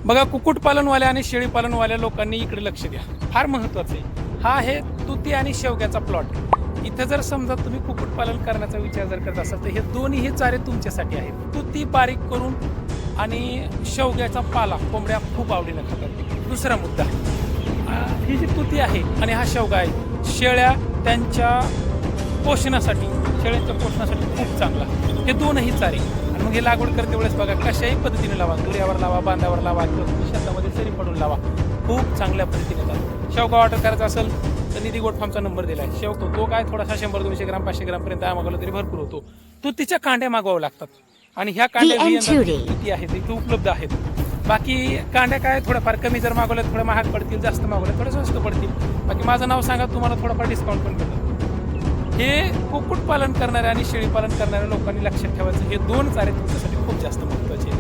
बघा, कुक्कुटपालनवाल्या आणि शेळीपालनवाल्या लोकांनी इकडे लक्ष द्या, फार महत्वाचं आहे. हा आहे तुती आणि शेवग्याचा प्लॉट. इथं जर समजा तुम्ही कुक्कुटपालन करण्याचा विचार जर करत असाल तर हे दोन्ही चारे तुमच्यासाठी आहेत. तुती बारीक करून आणि शेवग्याचा पाला कोंबड्या खूप आवडीनं खातात. दुसरा मुद्दा, ही जी तुती आहे आणि हा शेवगा आहे, शेळ्या त्यांच्या पोषणासाठी, शेळ्यांच्या पोषणासाठी खूप चांगला. हे दोनही चारे. आणि मग हे लागवड करते वेळेस बघा, कशाही पद्धतीने लावा, दुऱ्यावर लावा, बांधावर लावा किंवा तुम्ही शेतामध्ये सरी पडून लावा, खूप चांगल्या पद्धतीने जातो. शेवगा ऑर्डर करायचा असेल तर निधी गोट फार्मचा नंबर दिला आहे. शेवतो तो काय थोडासा 100-200 ग्राम 500 ग्रामपर्यंत मागवला तरी भरपूर होतो. तुतीच्या कांड्या मागवाव्या लागतात आणि ह्या कांड्या किती आहेत इथे उपलब्ध आहेत. बाकी कांड्या काय थोड्याफार कमी जर मागवल्या थोड्या महाग पडतील, जास्त मागवल्या थोड्या स्वस्त पडतील. बाकी माझं नाव सांगा, तुम्हाला थोडाफार डिस्काउंट पण भेटेल. हे कुक्कुटपालन करणाऱ्या आणि शेळीपालन करणाऱ्या लोकांनी लक्षात ठेवायचं, हे दोन चारे तुमच्यासाठी खूप जास्त महत्त्वाचे आहेत.